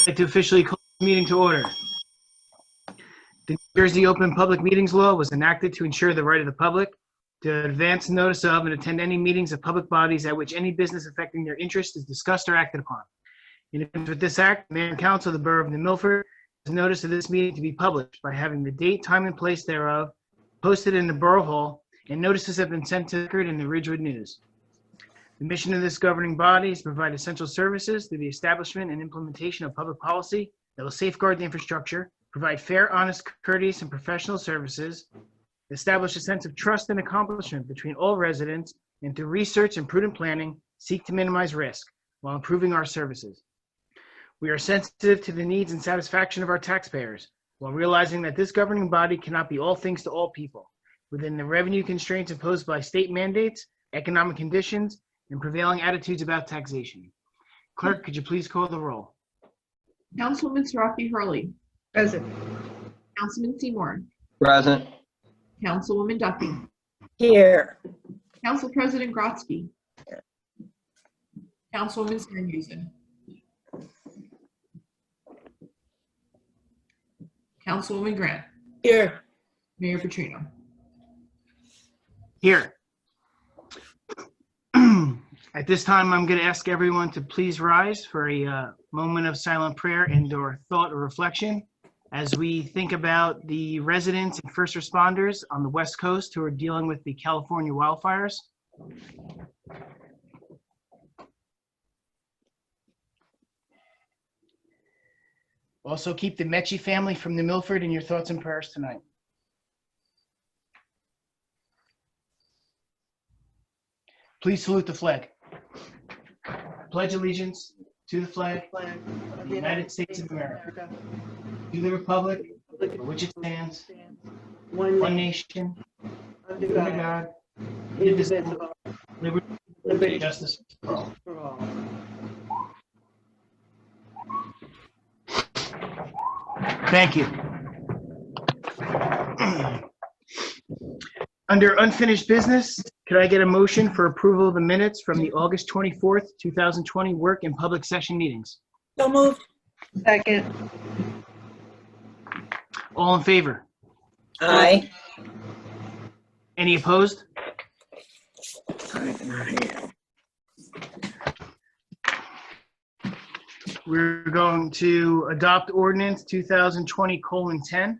like to officially call the meeting to order. The New Jersey Open Public Meetings Law was enacted to ensure the right of the public to advance notice of and attend any meetings of public bodies at which any business affecting their interest is discussed or acted upon. In accordance with this act, the Mayor and Council of the Borough of New Milford has notice of this meeting to be published by having the date, time, and place thereof posted in the Borough Hall, and notices have been sent to the record in the Ridgewood News. The mission of this governing body is to provide essential services through the establishment and implementation of public policy that will safeguard the infrastructure, provide fair, honest, courteous, and professional services, establish a sense of trust and accomplishment between all residents, and through research and prudent planning, seek to minimize risk while improving our services. We are sensitive to the needs and satisfaction of our taxpayers, while realizing that this governing body cannot be all things to all people, within the revenue constraints imposed by state mandates, economic conditions, and prevailing attitudes about taxation. Clerk, could you please call the roll? Councilwoman Siraki Hurley. Present. Councilman Seymour. Present. Councilwoman Duffy. Here. Council President Grotzky. Councilwoman Sandhusen. Councilwoman Grant. Here. Mayor Petrino. Here. At this time, I'm going to ask everyone to please rise for a moment of silent prayer and/or thought or reflection as we think about the residents and first responders on the West Coast who are dealing with the California wildfires. Also, keep the Mechie family from the Milford in your thoughts and prayers tonight. Please salute the flag. Pledge allegiance to the flag of the United States of America, to the republic for which it stands, one nation, under God, indivisible, liberty and justice for all. Thank you. Under unfinished business, could I get a motion for approval of the minutes from the August 24th, 2020 work and public session meetings? So moved. Second. All in favor? Aye. Any opposed? We're going to adopt ordinance 2020:10.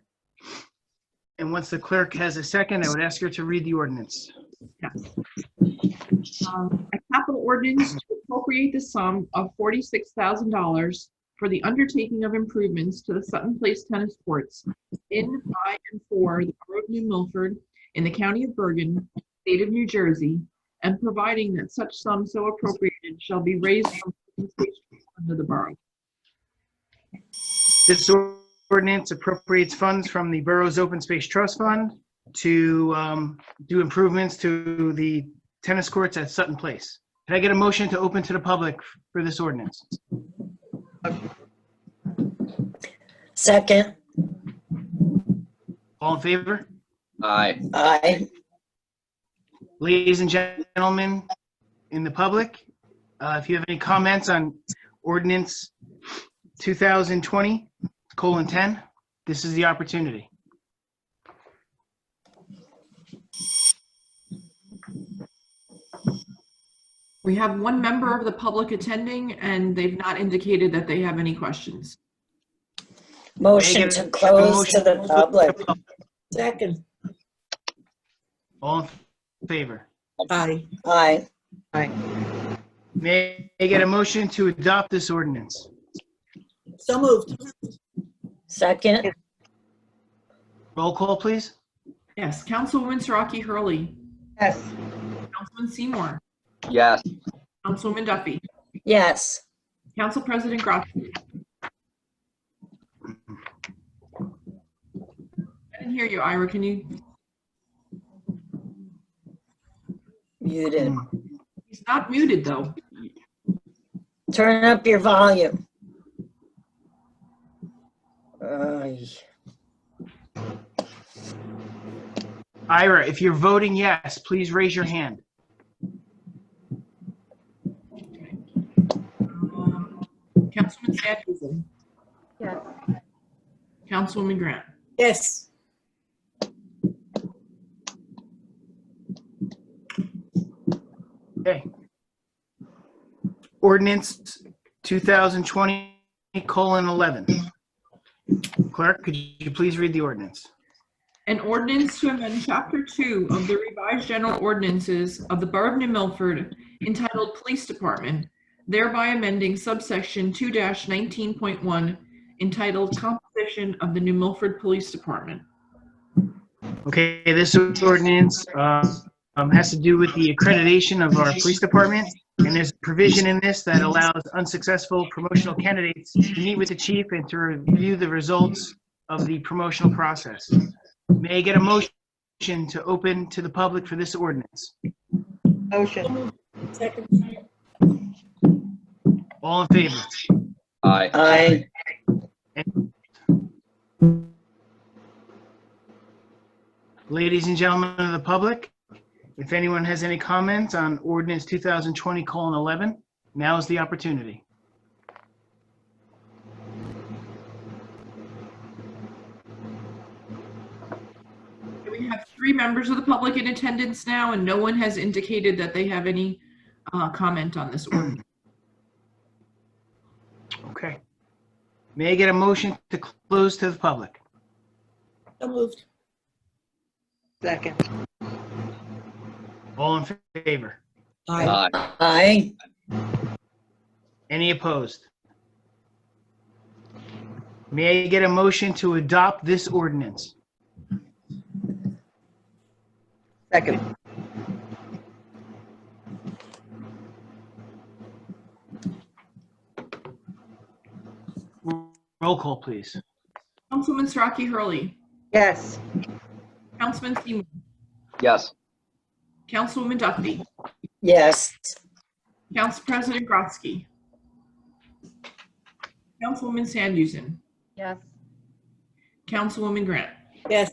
And once the clerk has a second, I would ask her to read the ordinance. Yes. A capital ordinance to appropriate the sum of $46,000 for the undertaking of improvements to the Sutton Place tennis courts in, by, and for the Borough of New Milford in the County of Bergen, State of New Jersey, and providing that such sum so appropriated shall be raised from under the borough. This ordinance appropriates funds from the borough's open space trust fund to do improvements to the tennis courts at Sutton Place. Can I get a motion to open to the public for this ordinance? Second. All in favor? Aye. Aye. Ladies and gentlemen in the public, if you have any comments on ordinance 2020:10, this is the opportunity. We have one member of the public attending, and they've not indicated that they have any questions. Motion to close to the public. Second. All in favor? Aye. Aye. Aye. May I get a motion to adopt this ordinance? So moved. Second. Roll call, please. Yes, Councilwoman Siraki Hurley. Yes. Councilman Seymour. Yes. Councilwoman Duffy. Yes. Council President Grotzky. I didn't hear you, Ira. Can you? Muted. He's not muted, though. Turn up your volume. Aye. Ira, if you're voting yes, please raise your hand. Councilman Sandhusen. Yes. Councilwoman Grant. Yes. Okay. Ordinance 2020:11. Clerk, could you please read the ordinance? An ordinance to amend Chapter 2 of the revised general ordinances of the Borough of New Milford entitled Police Department, thereby amending subsection 2-19.1 entitled Composition of the New Milford Police Department. Okay, this ordinance has to do with the accreditation of our police department, and there's a provision in this that allows unsuccessful promotional candidates to meet with the chief and to review the results of the promotional process. May I get a motion to open to the public for this ordinance? Motion. Second. All in favor? Aye. Aye. Ladies and gentlemen of the public, if anyone has any comments on ordinance 2020:11, now is the opportunity. We have 3 members of the public in attendance now, and no one has indicated that they have any comment on this ordinance. Okay. May I get a motion to close to the public? So moved. Second. All in favor? Aye. Aye. Any opposed? May I get a motion to adopt this ordinance? Second. Roll call, please. Councilman Starkey Hurley. Yes. Councilman Seymour. Yes. Councilwoman Duffy. Yes. Council President Grotzky. Councilwoman Sandhusen. Yes. Councilwoman Grant. Yes.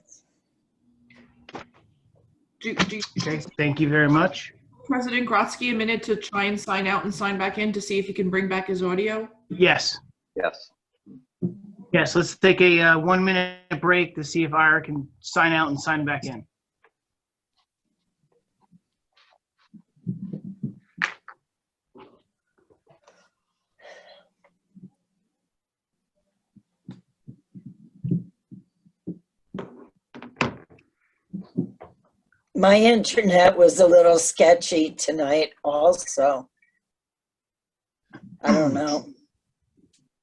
Do Okay, thank you very much. President Grotzky a minute to try and sign out and sign back in to see if he can bring back his audio? Yes. Yes. Yes, let's take a 1-minute break to see if Ira can sign out and sign back in. My internet was a little sketchy tonight also. I don't know.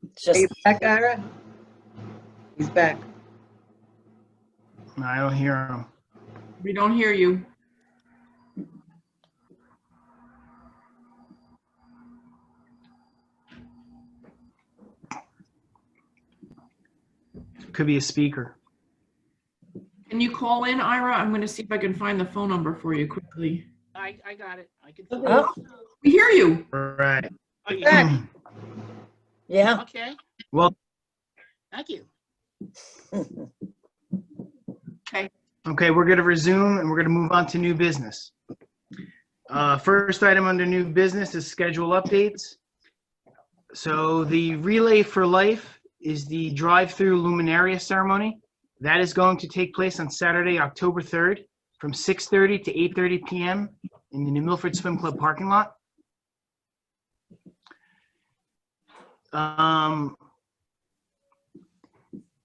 It's Are just, you back, Ira? He's back. No, I don't hear him. We don't hear you. Could be a speaker. Can you call in, Ira? I'm going to see if I can find the phone number for you quickly. I got it. I can. oh, We hear you. Right. Back. yeah. Okay, Well, thank you. okay, we're going to resume and we're going to move on to new business. First item under new business is schedule updates. So the Relay for Life is the drive-through luminaria ceremony. That is going to take place on Saturday, October 3rd from 6:30 to 8:30 p.m. in the New Milford Swim Club parking lot.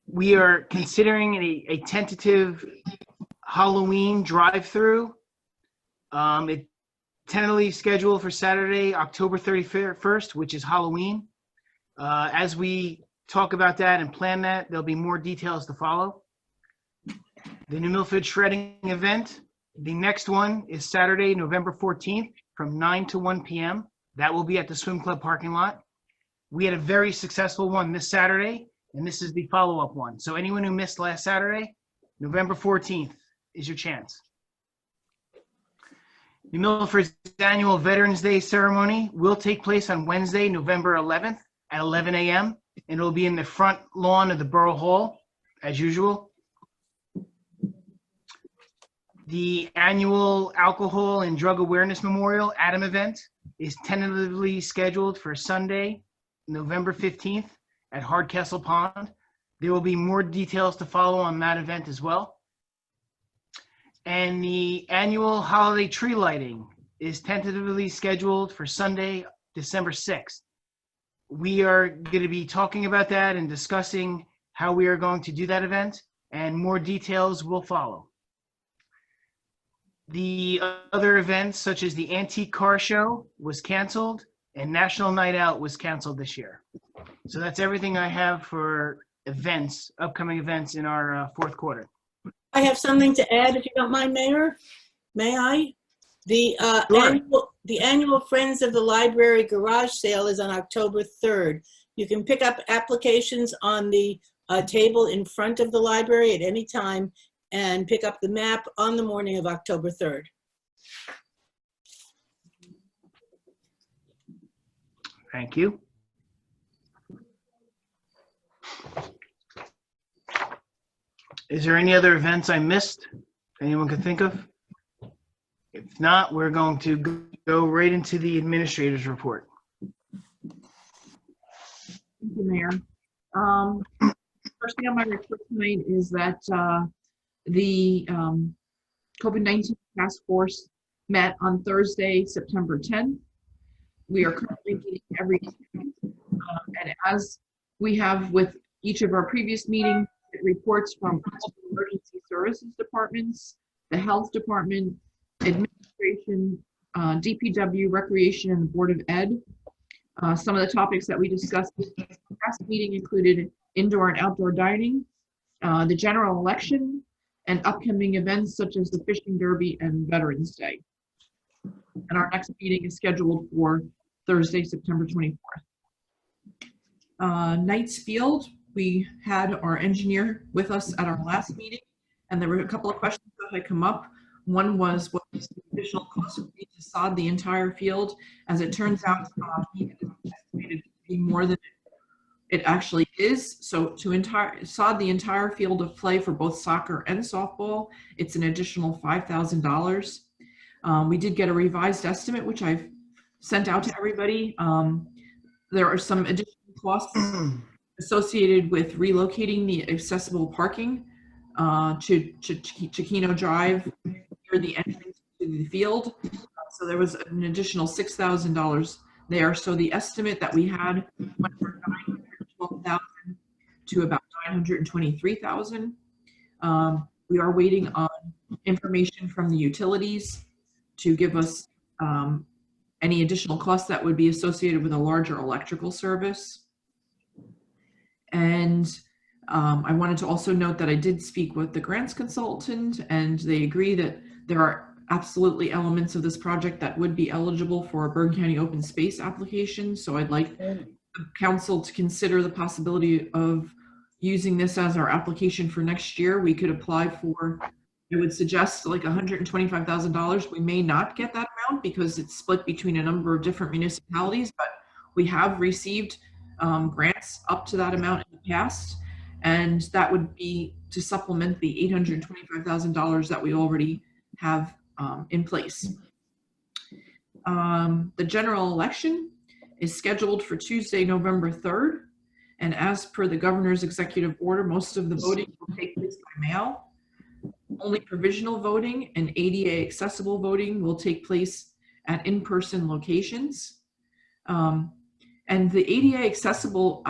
We are considering a tentative Halloween drive-through. It's tentatively scheduled for Saturday, October 31st, which is Halloween. As we talk about that and plan that, there'll be more details to follow. The New Milford Shredding event, the next one is Saturday, November 14th from 9 to 1 p.m. That will be at the Swim Club parking lot. We had a very successful one this Saturday, and this is the follow-up one. So anyone who missed last Saturday, November 14th is your chance. New Milford's annual Veterans Day ceremony will take place on Wednesday, November 11th at 11 a.m. and it will be in the front lawn of the Borough Hall, as usual. The annual Alcohol and Drug Awareness Memorial ADAM event is tentatively scheduled for Sunday, November 15th at Hardcastle Pond. There will be more details to follow on that event as well. And the annual holiday tree lighting is tentatively scheduled for Sunday, December 6th. We are going to be talking about that and discussing how we are going to do that event, and more details will follow. The other events, such as the Antique Car Show, was canceled, and National Night Out was canceled this year. So that's everything I have for events, upcoming events in our fourth quarter. I have something to add, if you don't mind, Mayor. May I? Sure. The annual Friends of the Library garage sale is on October 3rd. You can pick up applications on the table in front of the library at any time and pick up the map on the morning of October 3rd. Thank you. Is there any other events I missed anyone could think of? If not, we're going to go right into the administrator's report. Thank you, Mayor. First thing on my report tonight is that the COVID-19 task force met on Thursday, September 10th. We are currently meeting every evening, and as we have with each of our previous meetings, it reports from emergency services departments, the health department, administration, DPW, recreation, and the Board of Ed. Some of the topics that we discussed in the last meeting included indoor and outdoor dining, the general election, and upcoming events such as the fishing derby and Veterans Day. And our next meeting is scheduled for Thursday, September 24th. Knights Field, we had our engineer with us at our last meeting, and there were a couple of questions that had come up. One was, what was the additional cost would be to sod the entire field? As it turns out, it is estimated to be more than it actually is. So to sod the entire field of play for both soccer and softball, it's an additional $5,000. We did get a revised estimate, which I've sent out to everybody. There are some additional costs associated with relocating the accessible parking to Chiquino Drive near the entrance to the field. So there was an additional $6,000 there. So the estimate that we had went from $912,000 to about $923,000. We are waiting on information from the utilities to give us any additional costs that would be associated with a larger electrical service. And I wanted to also note that I did speak with the grants consultant, and they agree that there are absolutely elements of this project that would be eligible for a Bergen County open space application. So I'd like the council to consider the possibility of using this as our application for next year. We could apply for, I would suggest, like $125,000. We may not get that amount because it's split between a number of different municipalities, but we have received grants up to that amount in the past, and that would be to supplement the $825,000 that we already have in place. The general election is scheduled for Tuesday, November 3rd, and as per the governor's executive order, most of the voting will take place by mail. Only provisional voting and ADA accessible voting will take place at in-person locations. And the ADA accessible,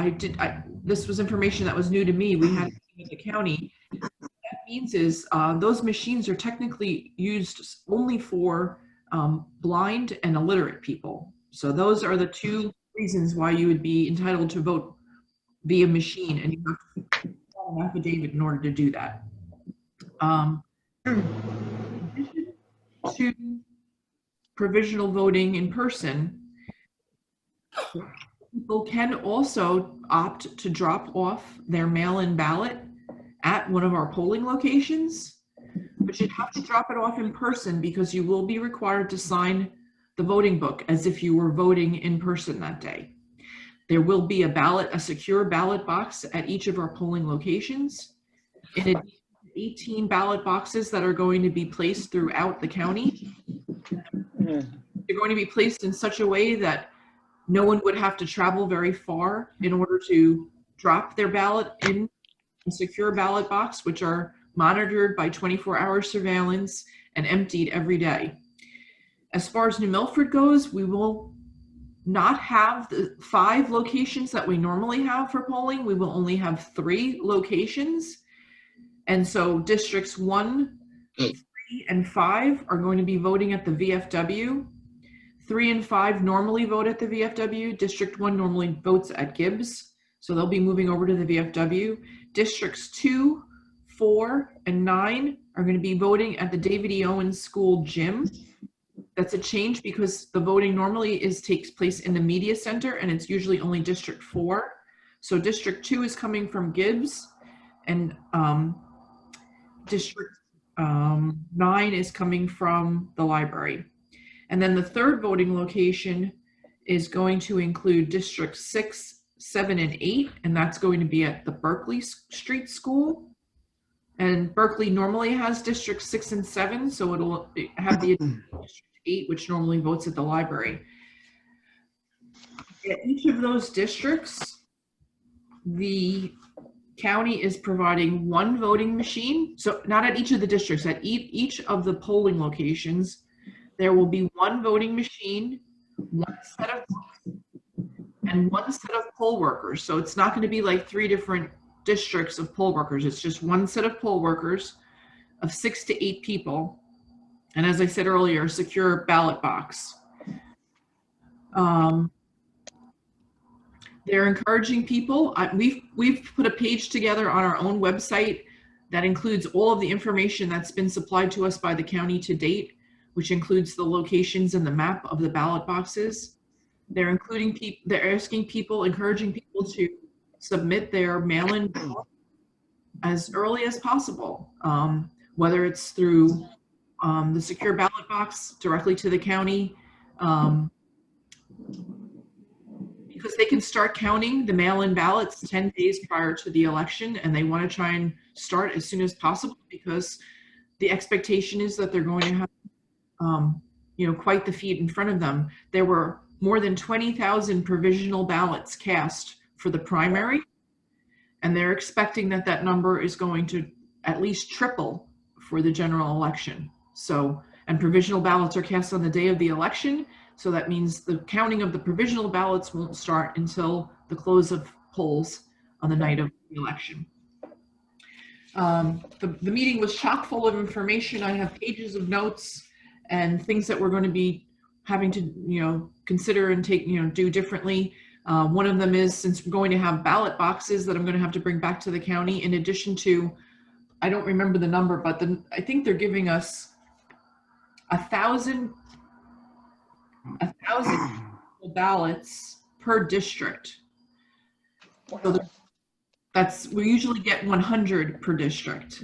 this was information that was new to me. We had it in the county. What that means is those machines are technically used only for blind and illiterate people. So those are the two reasons why you would be entitled to vote via machine, and you have to file an affidavit in order to do that. In addition to provisional voting in person, people can also opt to drop off their mail-in ballot at one of our polling locations, but you'd have to drop it off in person because you will be required to sign the voting book as if you were voting in person that day. There will be a secure ballot box at each of our polling locations. In addition to 18 ballot boxes that are going to be placed throughout the county, they're going to be placed in such a way that no one would have to travel very far in order to drop their ballot in a secure ballot box, which are monitored by 24-hour surveillance and emptied every day. As far as New Milford goes, we will not have the 5 locations that we normally have for polling. We will only have 3 locations. And so districts 1, 3, and 5 are going to be voting at the VFW. 3 and 5 normally vote at the VFW. District 1 normally votes at Gibbs, so they'll be moving over to the VFW. Districts 2, 4, and 9 are going to be voting at the David E. Owens School gym. That's a change because the voting normally takes place in the media center, and it's usually only District 4. So District 2 is coming from Gibbs, and District 9 is coming from the library. And then the third voting location is going to include District 6, 7, and 8, and that's going to be at the Berkeley Street School. And Berkeley normally has District 6 and 7, so it'll have the District 8, which normally votes at the library. At each of those districts, the county is providing 1 voting machine. So not at each of the districts, at each of the polling locations, there will be 1 voting machine, 1 set of books, and 1 set of poll workers. So it's not going to be like 3 different districts of poll workers. It's just 1 set of poll workers of 6 to 8 people. And as I said earlier, secure ballot box. They're encouraging people. We've put a page together on our own website that includes all of the information that's been supplied to us by the county to date, which includes the locations and the map of the ballot boxes. They're encouraging people to submit their mail-in ballot as early as possible, whether it's through the secure ballot box directly to the county, because they can start counting the mail-in ballots 10 days prior to the election, and they want to try and start as soon as possible because the expectation is that they're going to have quite the feat in front of them. There were more than 20,000 provisional ballots cast for the primary, and they're expecting that that number is going to at least triple for the general election. So, and provisional ballots are cast on the day of the election, so that means the counting of the provisional ballots won't start until the close of polls on the night of the election. The meeting was chock full of information. I have pages of notes and things that we're going to be having to, consider and take, do differently. One of them is, since we're going to have ballot boxes that I'm going to have to bring back to the county, in addition to, I don't remember the number, but I think they're giving us 1,000 ballots per district. So we usually get 100 per district.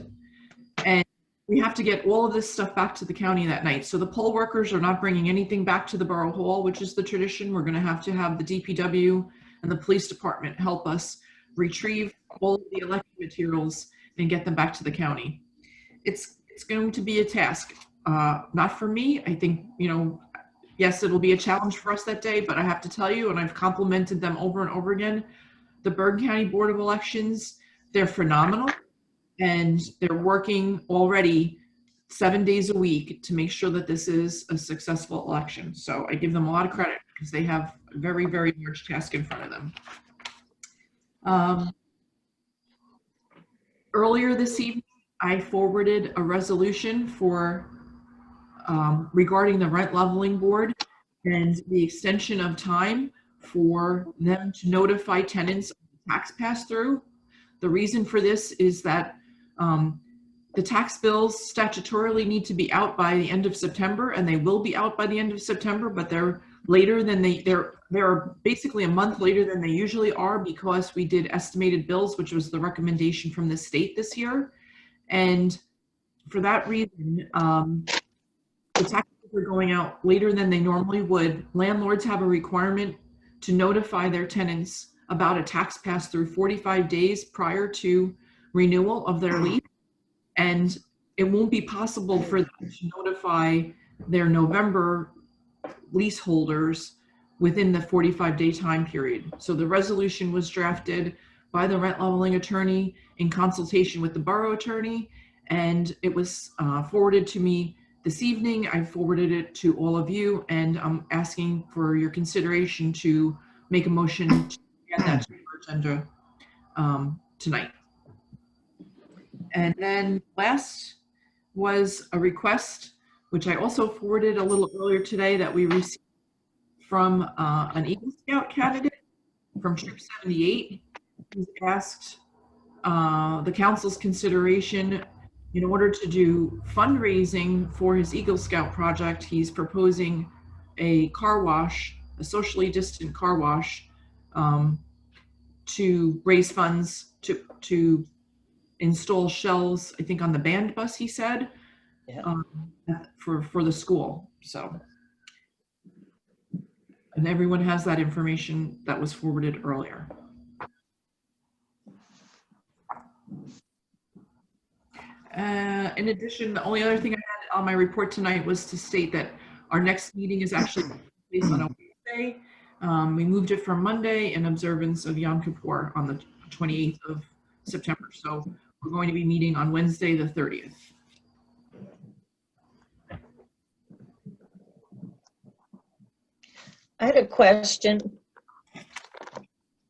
And we have to get all of this stuff back to the county that night. So the poll workers are not bringing anything back to the borough hall, which is the tradition. We're going to have the DPW and the police department help us retrieve all of the election materials and get them back to the county. It's going to be a task, not for me. I think, yes, it'll be a challenge for us that day, but I have to tell you, and I've complimented them over and over again, the Bergen County Board of Elections, they're phenomenal. And they're working already 7 days a week to make sure that this is a successful election. So I give them a lot of credit because they have a very, very large task in front of them. Earlier this evening, I forwarded a resolution regarding the rent leveling board and the extension of time for them to notify tenants of the tax pass-through. The reason for this is that the tax bills statutorily need to be out by the end of September, and they will be out by the end of September, but they're later than they're basically a month later than they usually are, because we did estimated bills, which was the recommendation from the state this year. And for that reason, the tax bills are going out later than they normally would. Landlords have a requirement to notify their tenants about a tax pass-through 45 days prior to renewal of their lease, and it won't be possible for them to notify their November leaseholders within the 45-day time period. So the resolution was drafted by the rent leveling attorney in consultation with the borough attorney, and it was forwarded to me this evening. I forwarded it to all of you, and I'm asking for your consideration to make a motion to add that to your agenda tonight. And then last was a request, which I also forwarded a little earlier today, that we received from an Eagle Scout candidate from Troop 78. He's asked the council's consideration in order to do fundraising for his Eagle Scout project. He's proposing a car wash, a socially distant car wash, to raise funds to install shelves, I think on the band bus, he said, Yeah. for the school. So, and everyone has that information that was forwarded earlier. In addition, the only other thing I had on my report tonight was to state that our next meeting is actually based on a Wednesday. We moved it from Monday in observance of Yom Kippur on the 28th of September. So we're going to be meeting on Wednesday, the 30th. I had a question.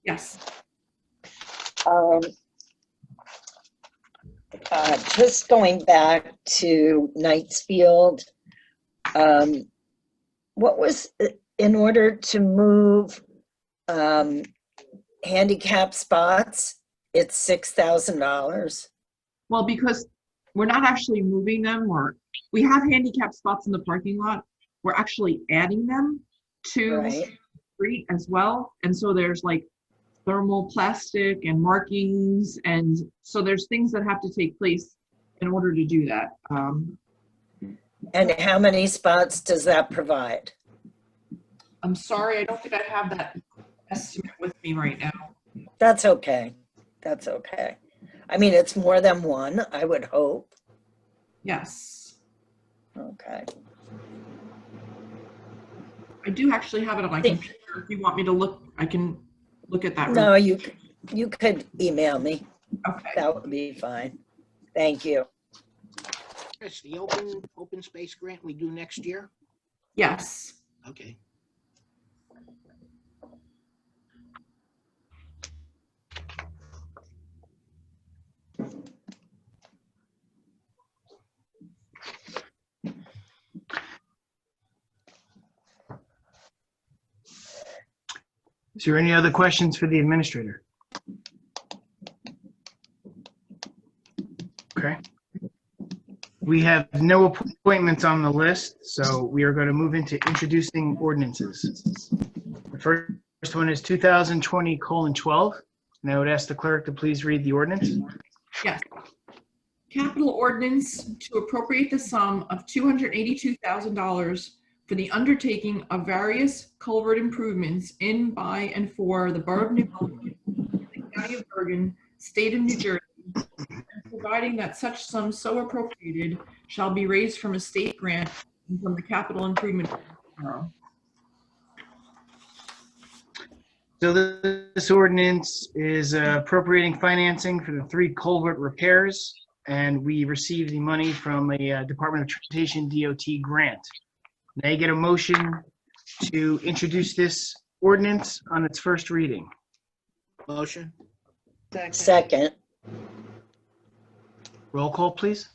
Yes. Just going back to Knightsfield, what was, in order to move handicap spots, it's $6,000? Well, because we're not actually moving them, or we have handicap spots in the parking lot. We're actually adding them to Right. the street as well. And so there's like thermoplastic and markings. And so there's things that have to take place in order to do that. And how many spots does that provide? I'm sorry, I don't think I have that estimate with me right now. That's okay. That's okay. I mean, it's more than one, I would hope. Yes. Okay. I do actually have it on my computer. If you want me to look, I can look at that. No, you could email me. Okay. That would be fine. Thank you. Chris, the open space grant we do next year? Yes. Okay. Is there any other questions for the administrator? Okay. We have no appointments on the list, so we are going to move into introducing ordinances. The first one is 2020:12, and I would ask the clerk to please read the ordinance. Yes. Capital ordinance to appropriate the sum of $282,000 for the undertaking of various culvert improvements in, by, and for the Borough of New Milford, the County of Bergen, State of New Jersey, and providing that such sum so appropriated shall be raised from a state grant and from the Capital Improvement Bureau. So this ordinance is appropriating financing for the 3 culvert repairs, and we received the money from a Department of Transportation DOT grant. May I get a motion to introduce this ordinance on its first reading? Motion? Second. Roll call, please.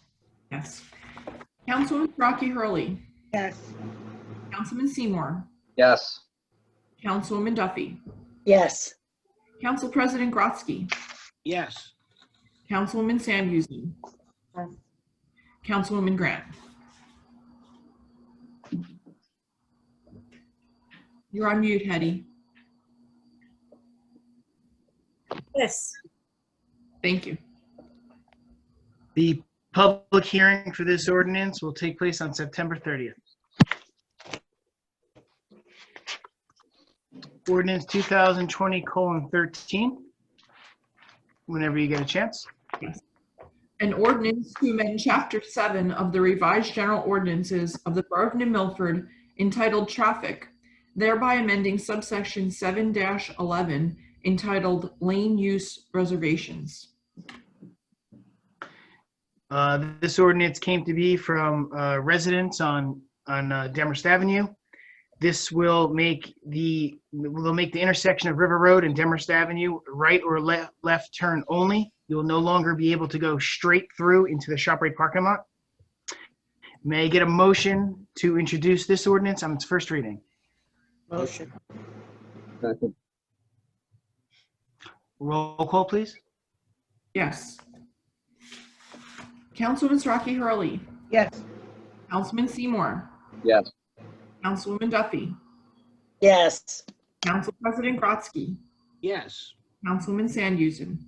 Yes. Councilwoman Rocky Hurley. Yes. Councilman Seymour. Yes. Councilwoman Duffy. Yes. Council President Grotzky. Yes. Councilwoman Sandhusen. Yes. Councilwoman Grant. You're on mute, Hetty. Yes. Thank you. The public hearing for this ordinance will take place on September 30th. Ordinance 2020:13, whenever you get a chance. An ordinance to amend Chapter 7 of the revised general ordinances of the Borough of New Milford entitled Traffic, thereby amending subsection 7-11 entitled Lane Use Reservations. This ordinance came to be from residents on Demorest Avenue. This will make the intersection of River Road and Demorest Avenue right or left turn only. You will no longer be able to go straight through into the ShopRite parking lot. May I get a motion to introduce this ordinance on its first reading? Motion. Second. Roll call, please. Yes. Councilwoman Starkey Hurley. Yes. Councilman Seymour. Yes. Councilwoman Duffy. yes, Council President Grotzky. Yes. Councilwoman Sandhusen.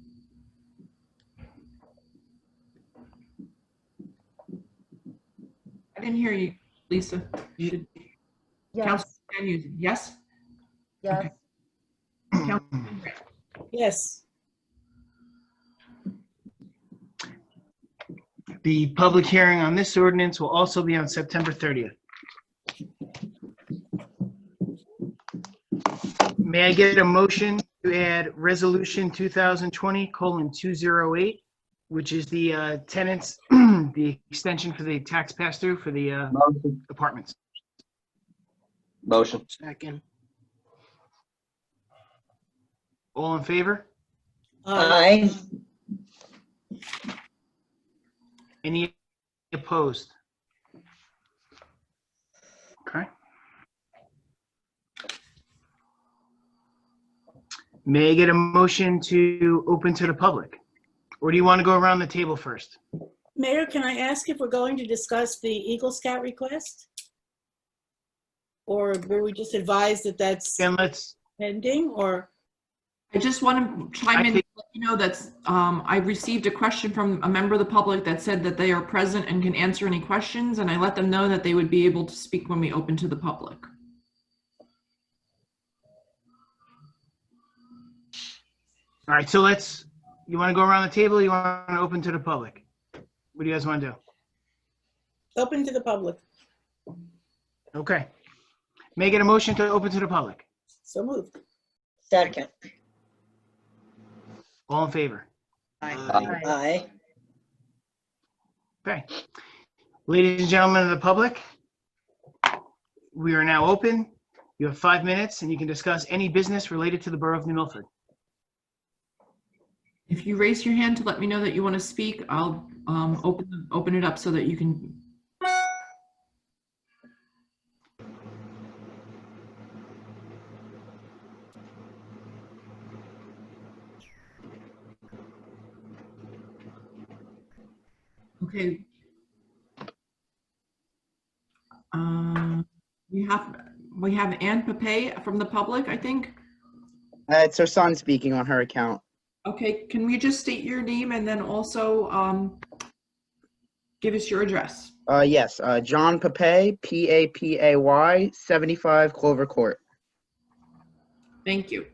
I didn't hear you, Lisa. You should. Yes. Councilwoman Sandhusen, yes? Yes. Councilwoman Grant. Yes. The public hearing on this ordinance will also be on September 30th. May I get a motion to add Resolution 2020:208, which is the tenants, the extension for the tax pass-through for the Motion. apartments? Motion. Second. All in favor? aye, Any opposed? Okay. May I get a motion to open to the public? Or do you want to go around the table first? Mayor, can I ask if we're going to discuss the Eagle Scout request? Or were we just advised that that's And let's, pending, or? I just want to chime in, and think- let you know that I received a question from a member of the public that said that they are present and can answer any questions, and I let them know that they would be able to speak when we open to the public. all right, so you want to go around the table or you want to open to the public? What do you guys want to do? Open to the public. Okay. May I get a motion to open to the public? So moved. second, All in favor? Aye. aye, Okay. Ladies and gentlemen of the public, we are now open. You have 5 minutes and you can discuss any business related to the Borough of New Milford. If you raise your hand to let me know that you want to speak, I'll open it up so that you can. Okay. We have Anne Pape from the public, I think. It's her son speaking on her account. Okay, can we just state your name and then also give us your address? Yes, John Papay, Papay, 75 Clover Court. Thank you.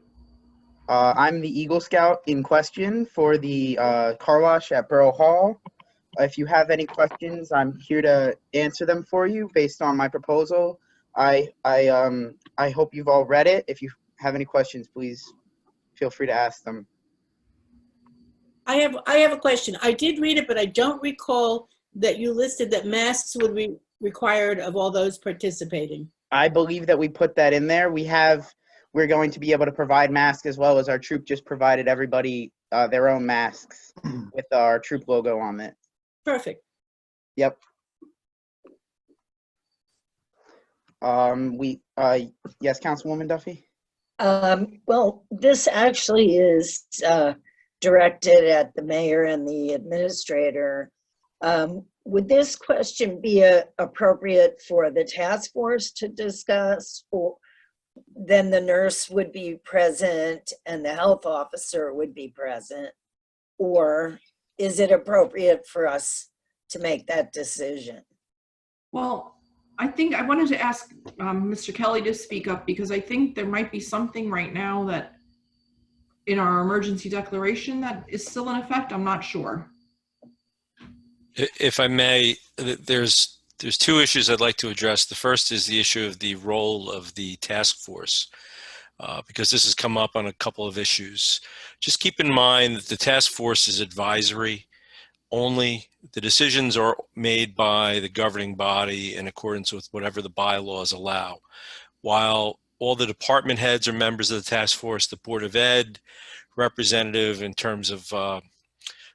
I'm the Eagle Scout in question for the car wash at Borough Hall. If you have any questions, I'm here to answer them for you based on my proposal. I hope you've all read it. If you have any questions, please feel free to ask them. I have a question. I did read it, but I don't recall that you listed that masks would be required of all those participating. I believe that we put that in there. We're going to be able to provide masks as well as our troop just provided everybody their own masks with our troop logo on it. Perfect. Yep. Yes, Councilwoman Duffy? well, this actually is directed at the mayor and the administrator. Would this question be appropriate for the task force to discuss, or then the nurse would be present and the health officer would be present? Or is it appropriate for us to make that decision? Well, I think I wanted to ask Mr. Kelly to speak up because I think there might be something right now that in our emergency declaration that is still in effect. I'm not sure. If I may, there's two issues I'd like to address. The first is the issue of the role of the task force. because this has come up on a couple of issues. Just keep in mind that the task force is advisory only. The decisions are made by the governing body in accordance with whatever the bylaws allow. While all the department heads are members of the task force, the Board of Ed representative in terms of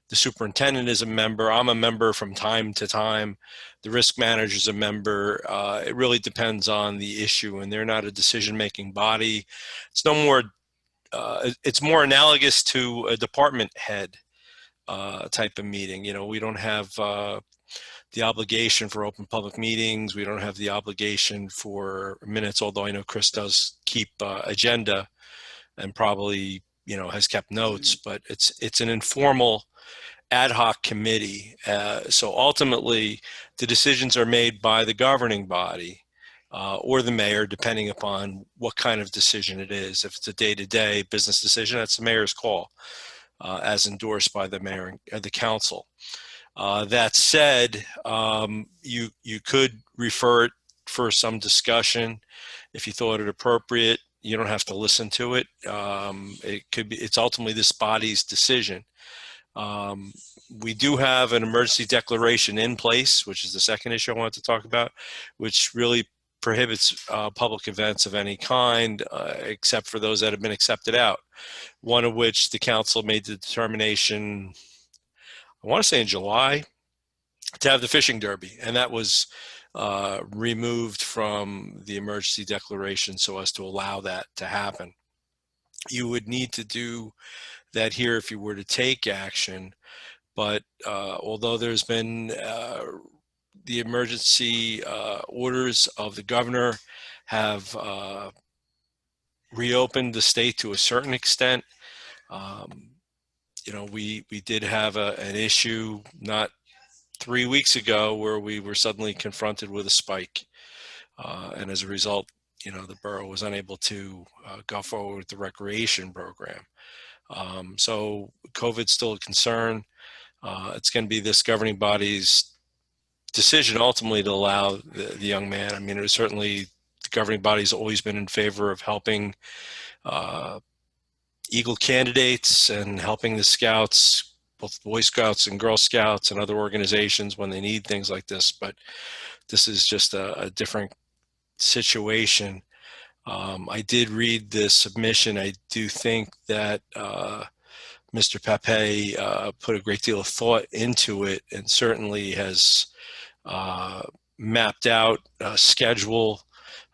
the superintendent is a member. I'm a member from time to time. The risk manager is a member. It really depends on the issue, and they're not a decision-making body. It's no more. It's more analogous to a department head type of meeting. You know, we don't have the obligation for open public meetings. We don't have the obligation for minutes, although I know Chris does keep agenda and probably, you know, has kept notes, but it's an informal ad hoc committee. So ultimately, the decisions are made by the governing body or the mayor, depending upon what kind of decision it is. If it's a day-to-day business decision, that's the mayor's call, as endorsed by the mayor and the council. That said, you could refer it for some discussion if you thought it appropriate. You don't have to listen to it. It's ultimately this body's decision. We do have an emergency declaration in place, which is the second issue I wanted to talk about, which really prohibits public events of any kind, except for those that have been accepted out. One of which the council made the determination, I want to say in July, to have the fishing derby, and that was removed from the emergency declaration so as to allow that to happen. You would need to do that here if you were to take action, but although there's been the emergency orders of the governor have reopened the state to a certain extent. You know, we did have an issue not 3 weeks ago where we were suddenly confronted with a spike. And as a result, you know, the borough was unable to go forward with the recreation program. So COVID's still a concern. It's going to be this governing body's decision ultimately to allow the young man. I mean, it was certainly, the governing body's always been in favor of helping Eagle candidates and helping the scouts, both Boy Scouts and Girl Scouts and other organizations when they need things like this. But this is just a different situation. I did read the submission. I do think that Mr. Pepe put a great deal of thought into it and certainly has mapped out a schedule.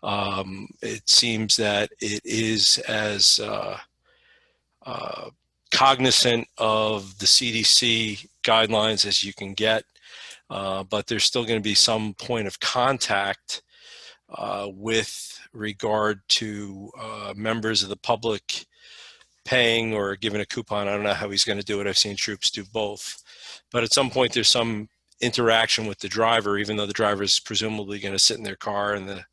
It seems that it is as cognizant of the CDC guidelines as you can get, but there's still going to be some point of contact with regard to members of the public paying or giving a coupon. I don't know how he's going to do it. I've seen troops do both. But at some point, there's some interaction with the driver, even though the driver is presumably going to sit in their car and the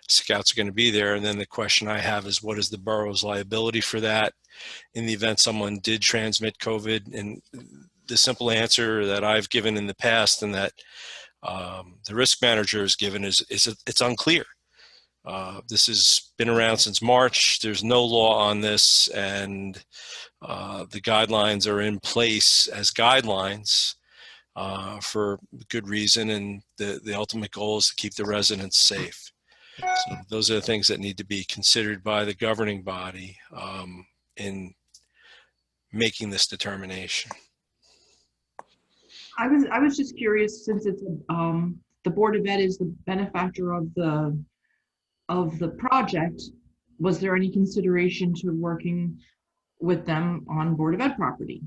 scouts are going to be there. And then the question I have is, what is the borough's liability for that in the event someone did transmit COVID? And the simple answer that I've given in the past and that the risk manager has given is it's unclear. This has been around since March. There's no law on this, and the guidelines are in place as guidelines for good reason, and the ultimate goal is to keep the residents safe. So those are the things that need to be considered by the governing body in making this determination. I was just curious, since it's the Board of Ed is the benefactor of the project, was there any consideration to working with them on Board of Ed property?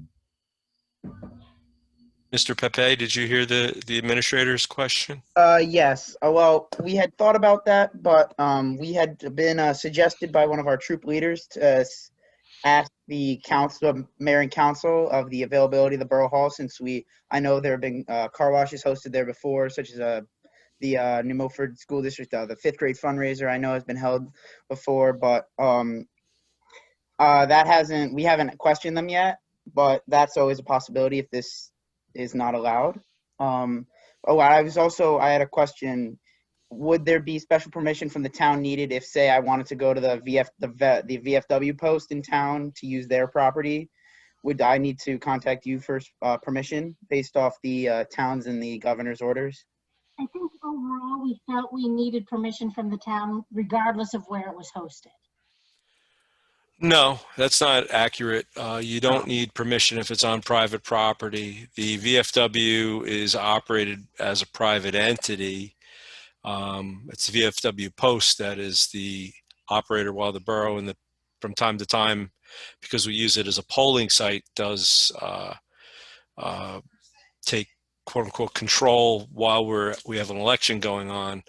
Mr. Pepe, did you hear the administrator's question? Yes. Well, we had thought about that, but we had been suggested by one of our troop leaders to ask the council, mayor and council, of the availability of the borough hall, since I know there have been car washes hosted there before, such as the New Milford School District, the 5th grade fundraiser I know has been held before, but we haven't questioned them yet, but that's always a possibility if this is not allowed. I had a question. would there be special permission from the town needed if, say, I wanted to go to the VFW post in town to use their property? Would I need to contact you for permission based off the towns and the governor's orders? I think overall, we felt we needed permission from the town regardless of where it was hosted. No, that's not accurate. You don't need permission if it's on private property. The VFW is operated as a private entity. It's the VFW Post that is the operator, while the borough, and from time to time, because we use it as a polling site, does take quote unquote control while we have an election going on.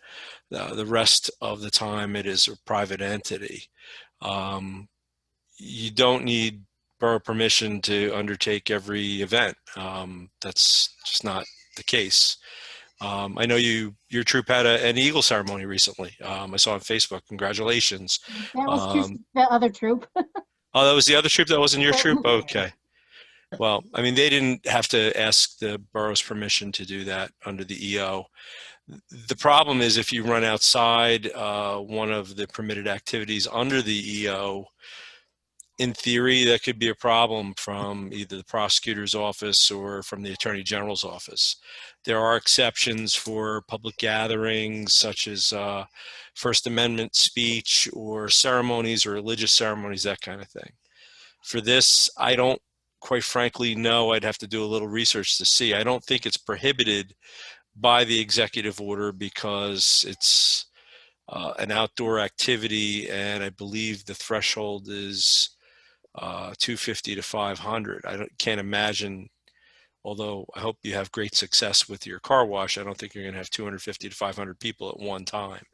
The rest of the time, it is a private entity. You don't need borough permission to undertake every event. That's just not the case. I know your troop had an Eagle ceremony recently. I saw on Facebook. Congratulations. That was just the other troop. Oh, that was the other troop? That wasn't your troop? Okay. Well, I mean, they didn't have to ask the borough's permission to do that under the EO. The problem is if you run outside one of the permitted activities under the EO, in theory, that could be a problem from either the prosecutor's office or from the attorney general's office. There are exceptions for public gatherings, such as First Amendment speech or ceremonies or religious ceremonies, that kind of thing. For this, I don't quite frankly know. I'd have to do a little research to see. I don't think it's prohibited by the executive order because it's an outdoor activity, and I believe the threshold is 250 to 500. Can't imagine, although I hope you have great success with your car wash, I don't think you're going to have 250 to 500 people at one time.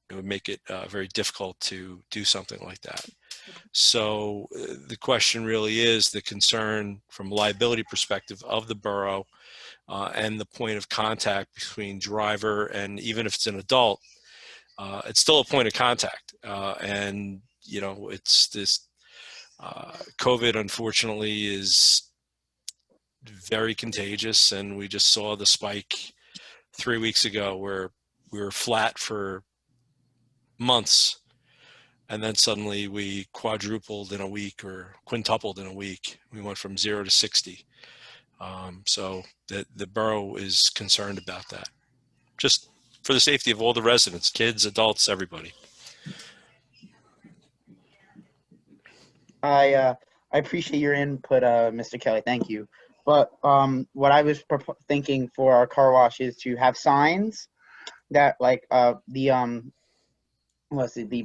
It would make it very difficult to do something like that. So the question really is the concern from a liability perspective of the borough and the point of contact between driver and, even if it's an adult, it's still a point of contact. And you know, it's this COVID, unfortunately, is very contagious, and we just saw the spike 3 weeks ago where we were flat for months, and then suddenly we quadrupled in a week or quintupled in a week. We went from 0 to 60. So the borough is concerned about that, just for the safety of all the residents, kids, adults, everybody. I appreciate your input, Mr. Kelly. Thank you. But what I was thinking for our car wash is to have signs that, like, the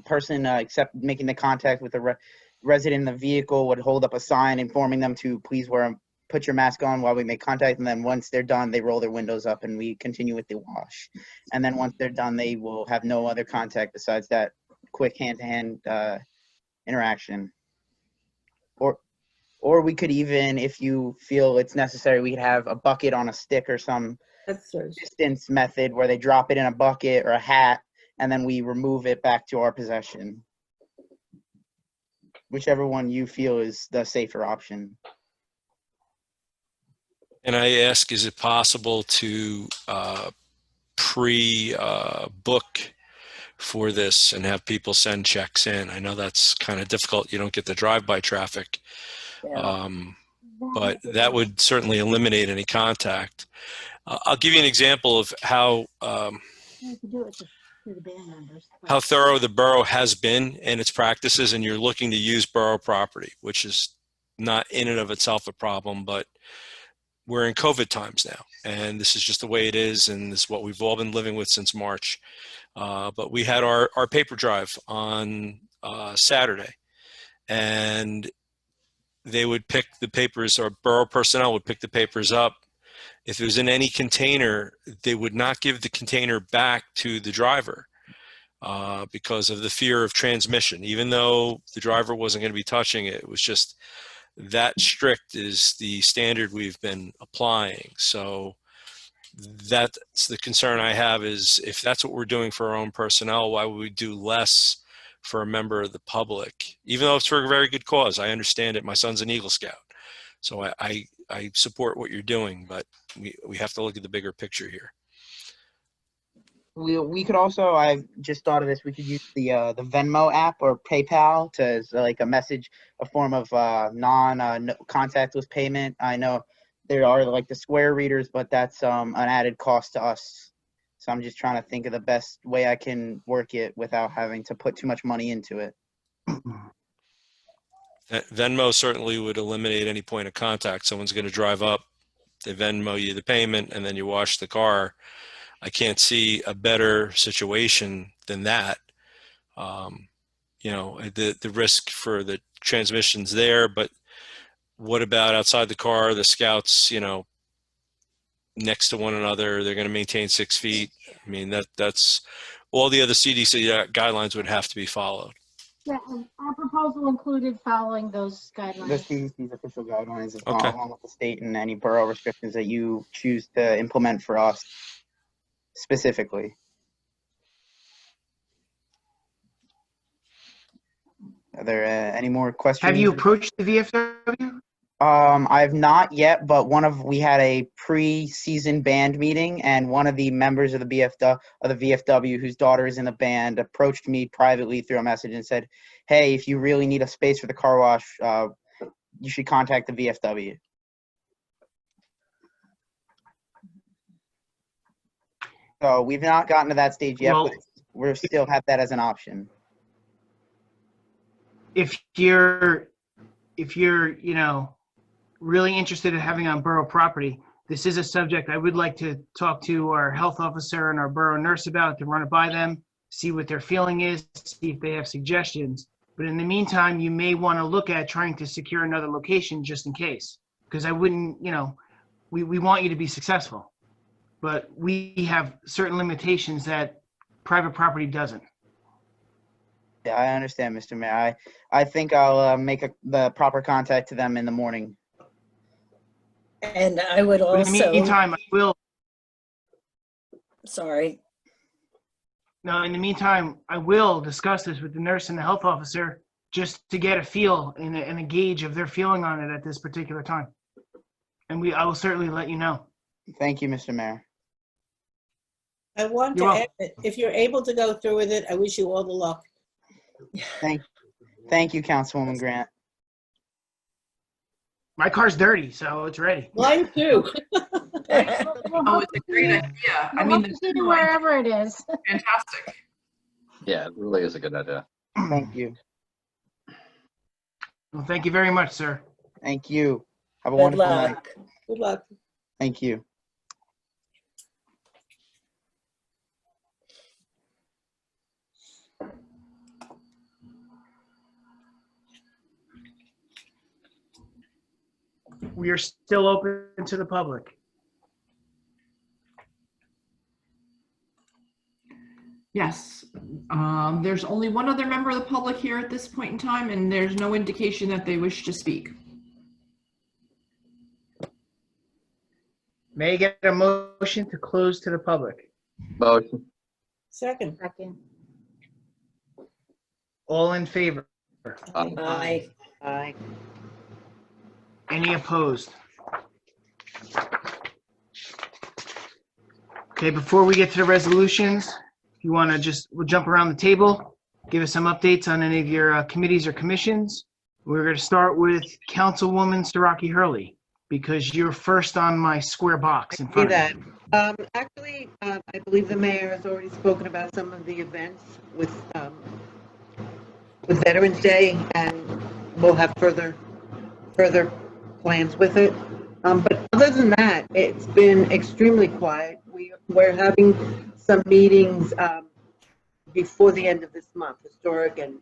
person making the contact with the resident in the vehicle would hold up a sign informing them to please put your mask on while we make contact, and then once they're done, they roll their windows up and we continue with the wash. And then once they're done, they will have no other contact besides that quick hand-to-hand interaction. Or we could even, if you feel it's necessary, we could have a bucket on a stick or some distance method where they drop it in a bucket or a hat, and then we remove it back to our possession. Whichever one you feel is the safer option. And I ask, is it possible to pre-book for this and have people send checks in? I know that's kind of difficult. You don't get the drive-by traffic. Yeah. But that would certainly eliminate any contact. I'll give you an example of how thorough the borough has been in its practices, and you're looking to use borough property, which is not in and of itself a problem, but we're in COVID times now, and this is just the way it is, and this is what we've all been living with since March. But we had our paper drive on Saturday, and they would pick the papers, or borough personnel would pick the papers up. If it was in any container, they would not give the container back to the driver because of the fear of transmission. Even though the driver wasn't going to be touching it, it was just that strict is the standard we've been applying. So that's the concern I have, is if that's what we're doing for our own personnel, why would we do less for a member of the public? Even though it's for a very good cause, I understand it. My son's an Eagle Scout, so I support what you're doing, but we have to look at the bigger picture here. We could also, I just thought of this, we could use the Venmo app or PayPal to as like a message, a form of contactless payment. I know there are like the Square readers, but that's an added cost to us. So I'm just trying to think of the best way I can work it without having to put too much money into it. Venmo certainly would eliminate any point of contact. Someone's going to drive up, they Venmo you the payment, and then you wash the car. I can't see a better situation than that. The risk for the transmission's there, but what about outside the car? The scouts, next to one another, they're going to maintain 6 feet. I mean, that's all the other CDC guidelines would have to be followed. Yeah, and our proposal included following those The guidelines. CDC's official guidelines, Okay. along with the state and any borough restrictions that you choose to implement for us specifically. Are there any more questions? Have you approached the VFW? I've not yet, but we had a pre-season band meeting, and one of the members of the VFW, whose daughter is in the band, approached me privately through a message and said, "Hey, if you really need a space for the car wash, you should contact the VFW." So we've not gotten to that stage yet, Well, but we still have that as an option. If you're really interested in having on borough property, this is a subject I would like to talk to our health officer and our borough nurse about, to run it by them, see what their feeling is, see if they have suggestions. But in the meantime, you may want to look at trying to secure another location just in case, because I wouldn't, we want you to be successful, but we have certain limitations that private property doesn't. Yeah, I understand, Mr. Mayor. I think I'll make the proper contact to them in the morning. And I would But in the also, meantime, in the meantime, I will discuss this with the nurse and the health officer just to get a feel and a gauge of their feeling on it at this particular time. And I will certainly let you know. Thank you, Mr. Mayor. I want You're to welcome. add, if you're able to go through with it, I wish you all the luck. Thank you, Councilwoman Grant. My car's dirty, so it's ready. Mine too. Oh, it's a great idea. I mean, We'll see you wherever it is. fantastic. Yeah, it really is a good idea. Thank you. Well, thank you very much, sir. Thank you. Have a good wonderful night. luck. Good luck. Thank you. We are still open to the public. Yes. There's only one other member of the public here at this point in time, and there's no indication that they wish to speak. May I get a motion to close to the public? Motion. Second. All in favor? Aye. Aye. Any opposed? Okay, before we get to the resolutions, if you want to we'll jump around the table, give us some updates on any of your committees or commissions. We're going to start with Councilwoman Staraki Hurley, because you're first on my square box in front of me. Actually, I believe the mayor has already spoken about some of the events with Veterans Day, and we'll have further plans with it. But other than that, it's been extremely quiet. We're having some meetings before the end of this month, historic and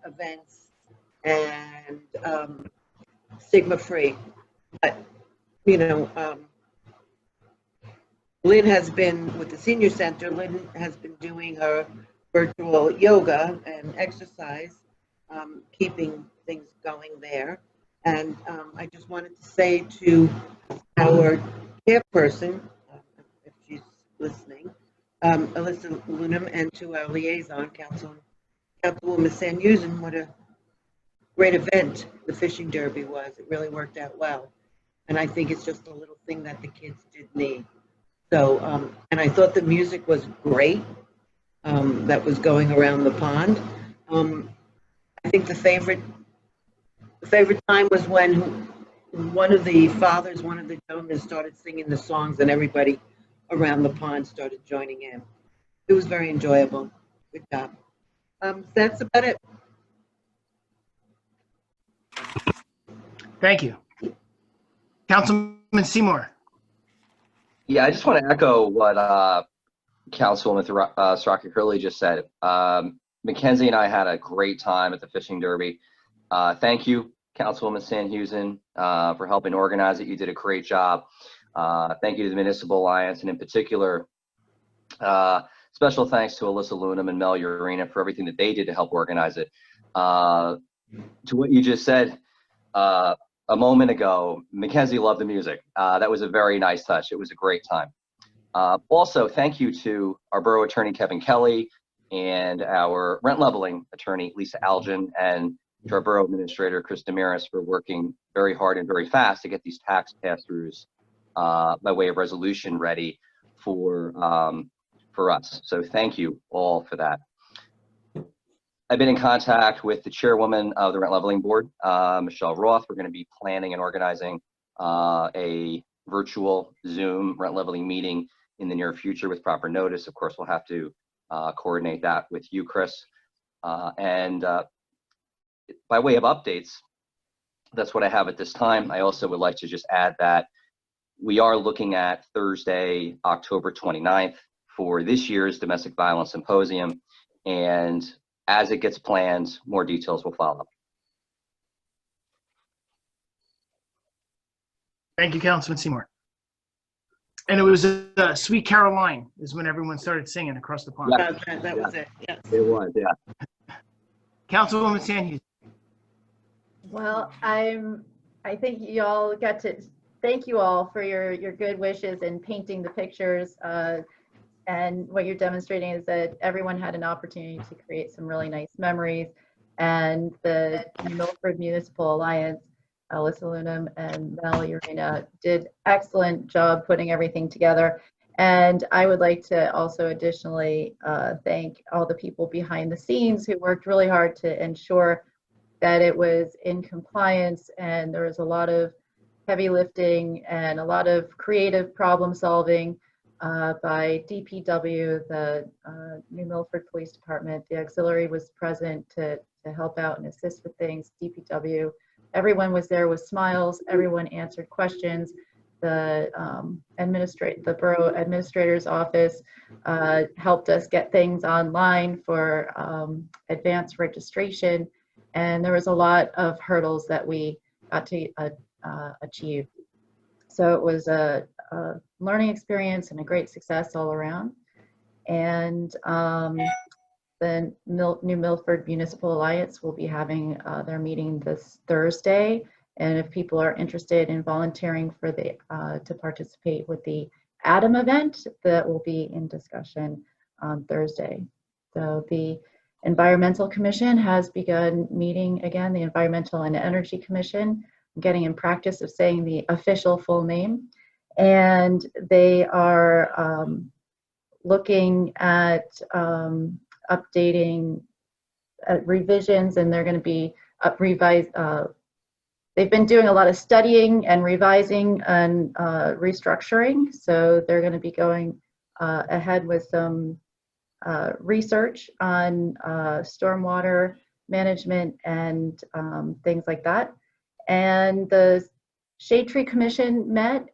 events and stigma free. But Lynn has been with the senior center. Lynn has been doing her virtual yoga and exercise, keeping things going there. And I just wanted to say to our chairperson, if she's listening, Alyssa Lunam, and to our liaison, Councilwoman Sanusin, what a great event the fishing derby was. It really worked out well. And I think it's just a little thing that the kids did need. So, and I thought the music was great, that was going around the pond. I think the favorite time was when one of the fathers, one of the gentlemen started singing the songs and everybody around the pond started joining in. It was very enjoyable. Good job. That's about it. Thank you. Councilman Seymour. Yeah, I just want to echo what Councilwoman Straka-Hurley just said. Mackenzie and I had a great time at the fishing derby. Thank you, Councilwoman Sandhusen, for helping organize it. You did a great job. Thank you to the Municipal Alliance, and in particular, special thanks to Alyssa Lunam and Mel Urena for everything that they did to help organize it. To what you just said a moment ago, Mackenzie loved the music. That was a very nice touch. It was a great time. Also, thank you to our Borough Attorney, Kevin Kelly, and our rent leveling attorney, Lisa Algin, and to our Borough Administrator, Chris Damaris, for working very hard and very fast to get these tax pass-throughs by way of resolution ready for us. So thank you all for that. I've been in contact with the chairwoman of the Rent Leveling Board, Michelle Roth. We're going to be planning and organizing a virtual Zoom rent leveling meeting in the near future with proper notice. Of course, we'll have to coordinate that with you, Chris. And by way of updates, that's what I have at this time. I also would like to just add that we are looking at Thursday, October 29th for this year's Domestic Violence Symposium. And as it gets planned, more details will follow. Thank you, Councilman Seymour. And it was Sweet Caroline is when everyone started singing across the pond. That was it. Yes. It was, yeah. Councilwoman Sandhusen. Well, I think you all got to thank you all for your good wishes in painting the pictures. And what you're demonstrating is that everyone had an opportunity to create some really nice memories. And the Milford Municipal Alliance, Alyssa Lunam and Mel Urena, did excellent job putting everything together. And I would like to also additionally thank all the people behind the scenes who worked really hard to ensure that it was in compliance, and there was a lot of heavy lifting and a lot of creative problem solving by DPW, the New Milford Police Department. The auxiliary was present to help out and assist with things. DPW, everyone was there with smiles. Everyone answered questions. The Borough Administrator's Office helped us get things online for advanced registration. And there was a lot of hurdles that we got to achieve. So it was a learning experience and a great success all around. And the New Milford Municipal Alliance will be having their meeting this Thursday. And if people are interested in volunteering for to participate with the ADAM event, that will be in discussion on Thursday. So the Environmental Commission has begun meeting again, the Environmental and Energy Commission. I'm getting in practice of saying the official full name. And they are looking at updating revisions, and they're going to be revised. They've been doing a lot of studying and revising and restructuring. So they're going to be going ahead with some research on stormwater management and things like that. And the Shade Tree Commission met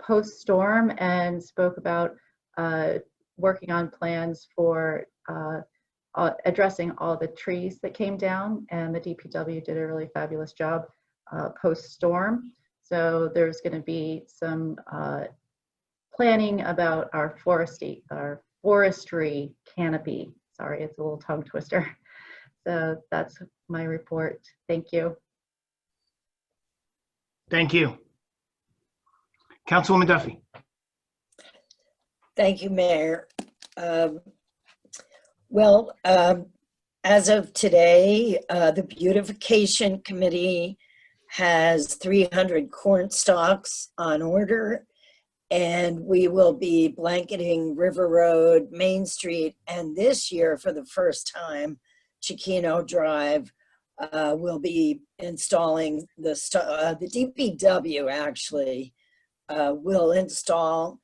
post-storm and spoke about working on plans for addressing all the trees that came down, and the DPW did a really fabulous job post-storm. So there's going to be some planning about our forestry canopy. Sorry, it's a little tongue twister. So that's my report. Thank you. Thank you. Councilwoman Duffy. Thank you, Mayor. As of today, the Beautification Committee has 300 corn stalks on order, And we will be blanketing River Road, Main Street, and this year, for the first time, Chiquino Drive. We'll be installing the DPW actually will install,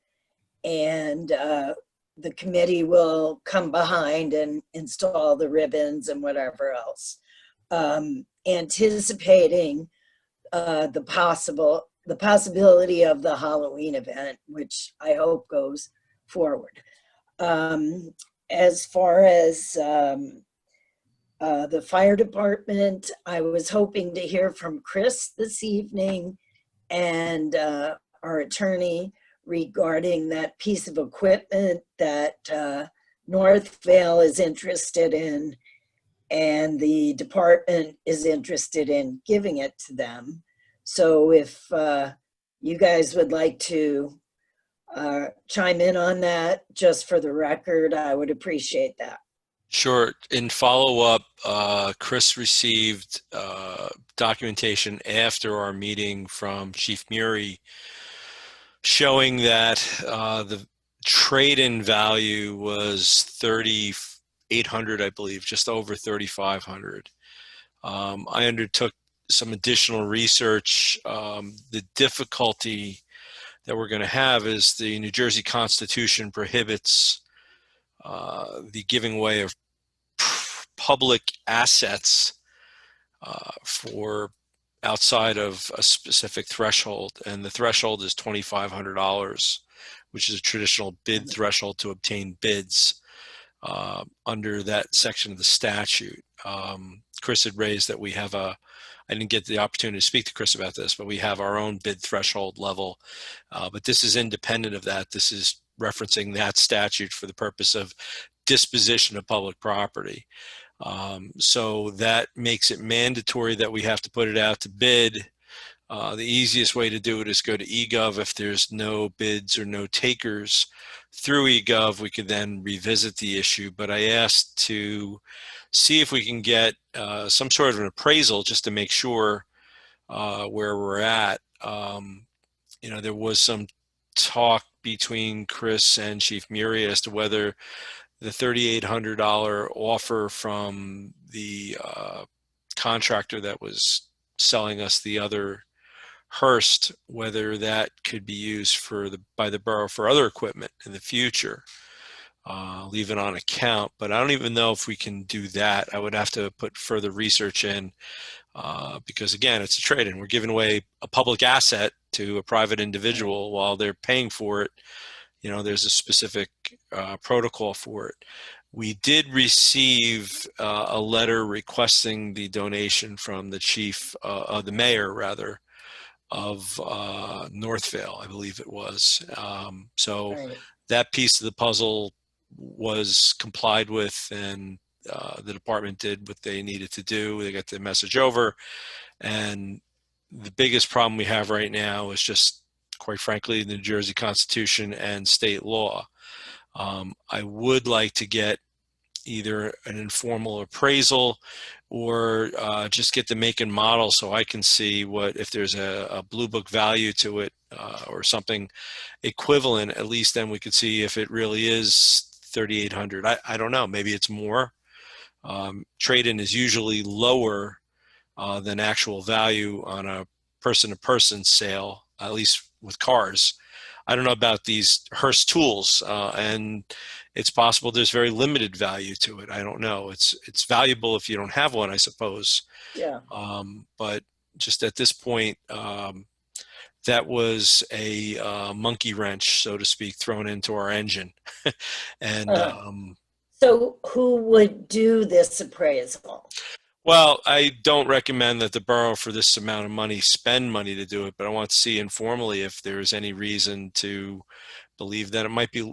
and the committee will come behind and install the ribbons and whatever else. Anticipating the possibility of the Halloween event, which I hope goes forward. As far as the fire department, I was hoping to hear from Chris this evening and our attorney regarding that piece of equipment that Northvale is interested in, and the department is interested in giving it to them. So if you guys would like to chime in on that, just for the record, I would appreciate that. Sure. In follow-up, Chris received documentation after our meeting from Chief Muri showing that the trade-in value was $3,800, I believe, just over $3,500. I undertook some additional research. The difficulty that we're going to have is the New Jersey Constitution prohibits the giving away of public assets for outside of a specific threshold, and the threshold is $2,500, which is a traditional bid threshold to obtain bids under that section of the statute. Chris had raised that we have I didn't get the opportunity to speak to Chris about this, but we have our own bid threshold level. But this is independent of that. This is referencing that statute for the purpose of disposition of public property. So that makes it mandatory that we have to put it out to bid. The easiest way to do it is go to eGov. If there's no bids or no takers through eGov, we could then revisit the issue. But I asked to see if we can get some sort of an appraisal just to make sure where we're at. You know, there was some talk between Chris and Chief Muri as to whether the $3,800 offer from the contractor that was selling us the other Hearst, whether that could be used by the borough for other equipment in the future, leave it on account. But I don't even know if we can do that. I would have to put further research in because, again, it's a trade-in. We're giving away a public asset to a private individual while they're paying for it. You know, there's a specific protocol for it. We did receive a letter requesting the donation from the mayor rather, of Northvale, I believe it was. So Right. that piece of the puzzle was complied with, and the department did what they needed to do. They got the message over. And the biggest problem we have right now is just, quite frankly, the New Jersey Constitution and state law. I would like to get either an informal appraisal or just get the make and model so I can see if there's a blue book value to it or something equivalent. At least then we could see if it really is $3,800. I don't know. Maybe it's more. Trade-in is usually lower than actual value on a person-to-person sale, at least with cars. I don't know about these Hearst tools, and it's possible there's very limited value to it. I don't know. It's valuable if you don't have one, I suppose. Yeah. But just at this point, that was a monkey wrench, so to speak, thrown into our engine. And So who would do this appraisal? well, I don't recommend that the borough for this amount of money spend money to do it, but I want to see informally if there's any reason to believe that it might be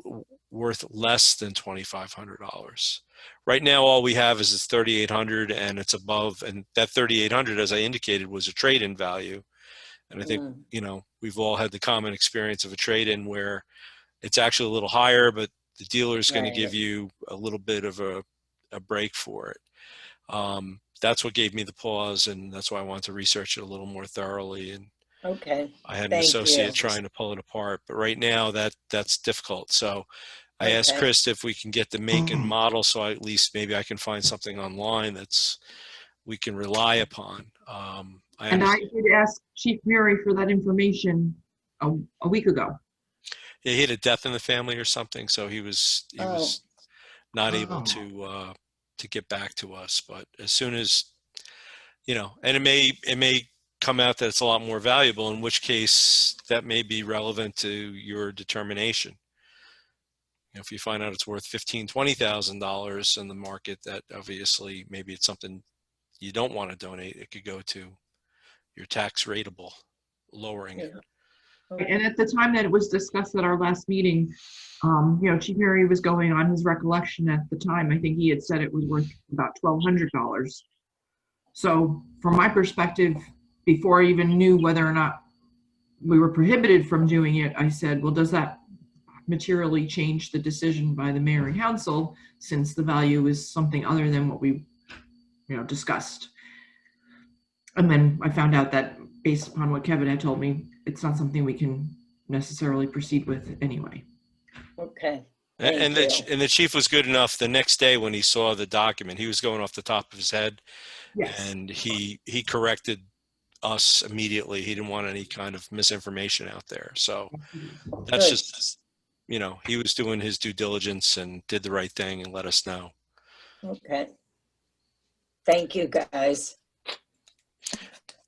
worth less than $2,500. Right now, all we have is $3,800 and it's above, and that $3,800, as I indicated, was a trade-in value. And I think, you know, we've all had the common experience of a trade-in where it's actually a little higher, but the dealer is going to give you a little bit of a break for it. That's what gave me the pause, and that's why I wanted to research it a little more thoroughly. And Okay, I had an thank associate you. trying to pull it apart, but right now that's difficult. So I asked Okay. Chris if we can get the make and model, so at least maybe I can find something online that's we can rely upon. And I did ask Chief Murray for that information a week ago. He had a death in the family or something, so he was not able to get back to us. But as soon as and it may come out that it's a lot more valuable, in which case that may be relevant to your determination. If you find out it's worth $15,000-$20,000 in the market, that obviously maybe it's something you don't want to donate. It could go to your tax rateable, lowering it. And at the time that it was discussed at our last meeting, Chief Murray was going on his recollection at the time. I think he had said it was worth about $1,200. So from my perspective, before I even knew whether or not we were prohibited from doing it, I said, well, does that materially change the decision by the mayor and council, since the value is something other than what we discussed? And then I found out that based upon what Kevin had told me, it's not something we can necessarily proceed with anyway. Okay. And the chief was good enough the next day when he saw the document. He was going off the top of his head. Yes. And he corrected us immediately. He didn't want any kind of misinformation out there. So that's just, he was doing his due diligence and did the right thing and let us know. Okay. Thank you, guys.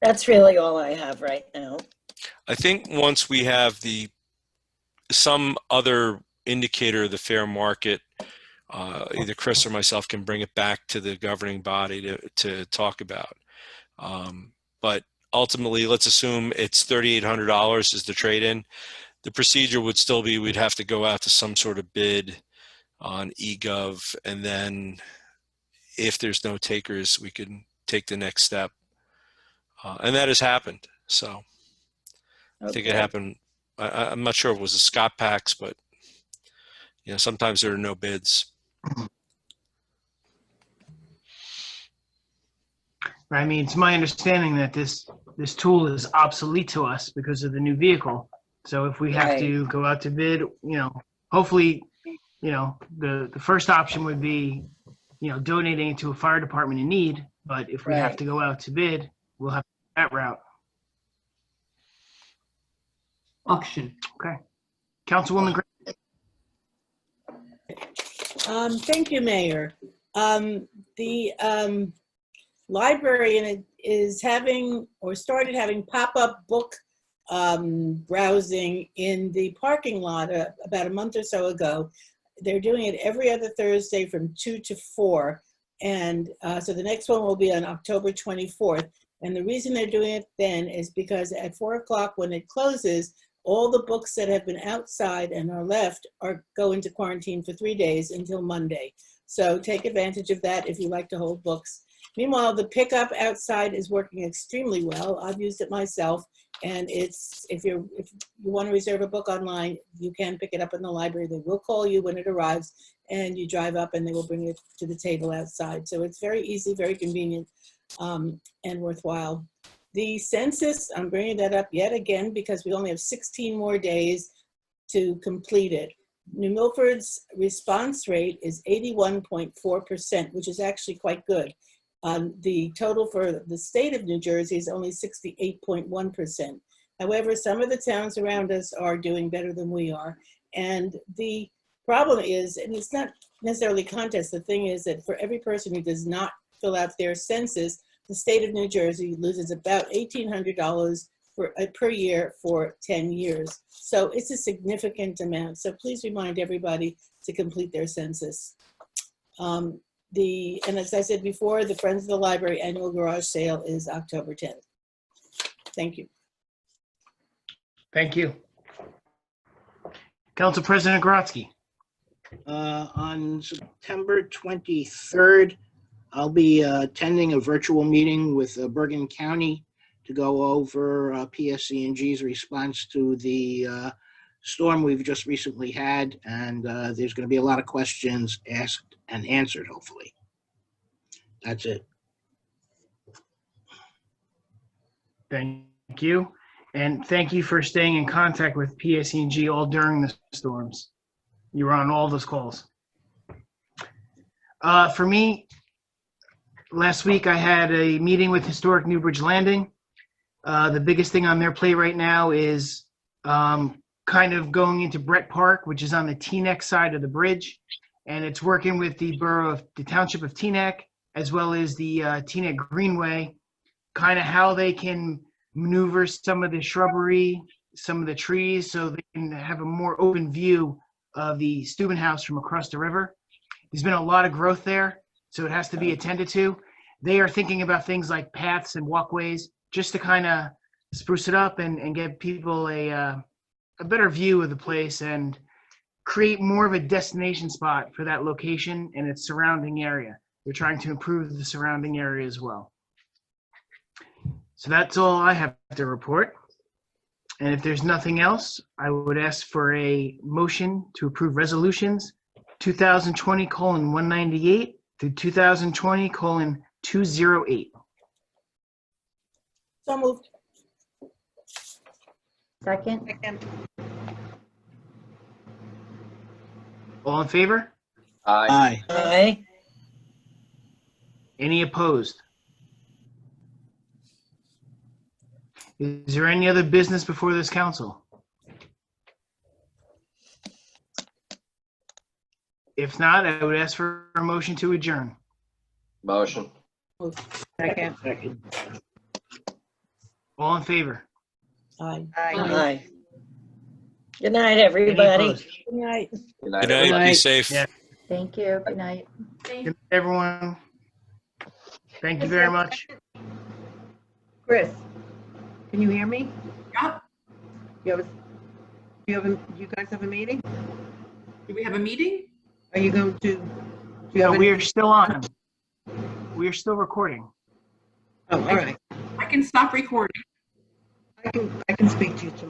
That's really all I have right now. I think once we have some other indicator of the fair market, either Chris or myself can bring it back to the governing body to talk about. But ultimately, let's assume it's $3,800 is the trade-in. The procedure would still be we'd have to go out to some sort of bid on eGov, and then if there's no takers, we can take the next step. And that has happened. So I think it happened. I'm not sure if it was the Scott Packs, but sometimes there are no bids. I mean, it's my understanding that this tool is obsolete to us because of the new vehicle. So if we have to go out to bid, hopefully, the first option would be, donating it to a fire department in need. But if we have to go out to bid, we'll have that route. Auction. Okay. Councilwoman Grant. Thank you, Mayor. The library is having or started having pop-up book browsing in the parking lot about a month or so ago. They're doing it every other Thursday from 2 to 4. And so the next one will be on October 24th. And the reason they're doing it then is because at 4 o'clock when it closes, all the books that have been outside and are left go into quarantine for 3 days until Monday. So take advantage of that if you like to hold books. Meanwhile, the pickup outside is working extremely well. I've used it myself, and if you want to reserve a book online, you can pick it up in the library. They will call you when it arrives, and you drive up, and they will bring it to the table outside. So it's very easy, very convenient, and worthwhile. The census, I'm bringing that up yet again because we only have 16 more days to complete it. New Milford's response rate is 81.4%, which is actually quite good. The total for the state of New Jersey is only 68.1%. However, some of the towns around us are doing better than we are. And the problem is, and it's not necessarily a contest, the thing is that for every person who does not fill out their census, the state of New Jersey loses about $1,800 per year for 10 years. So it's a significant amount. So please remind everybody to complete their census. And as I said before, the Friends of the Library annual garage sale is October 10th. Thank you. Thank you. Council President Grotzky. On September 23rd, I'll be attending a virtual meeting with Bergen County to go over PSC&G's response to the storm we've just recently had, and there's going to be a lot of questions asked and answered, hopefully. That's it. Thank you. And thank you for staying in contact with PSE&G all during the storms. You were on all those calls. For me, last week I had a meeting with Historic Newbridge Landing. The biggest thing on their plate right now is kind of going into Brett Park, which is on the Teaneck side of the bridge. And it's working with the township of Teaneck, as well as the Teaneck Greenway, kind of how they can maneuver some of the shrubbery, some of the trees, so they can have a more open view of the Steuben House from across the river. There's been a lot of growth there, so it has to be attended to. They are thinking about things like paths and walkways, just to kind of spruce it up and get people a better view of the place and create more of a destination spot for that location and its surrounding area. They're trying to improve the surrounding area as well. So that's all I have to report. And if there's nothing else, I would ask for a motion to approve resolutions 2020:198 through 2020:208. So moved. Second? Second. All in favor? Aye. Aye. Aye. Any opposed? Is there any other business before this council? If not, I would ask for a motion to adjourn. Motion. Second. Second. All in favor? Aye. Aye. Aye. Good night, Any everybody. opposed? Good night. Good night. Good night. everybody. Be safe. Yeah. Thank you. Good night. Good night, everyone. Thank you very much. Chris, can you hear me? Yeah. You guys have a meeting? Do we have a meeting? Are you going to? Do you No, have we any- are still on. We are still recording. Oh, all right. I can stop recording. I can speak to you tomorrow.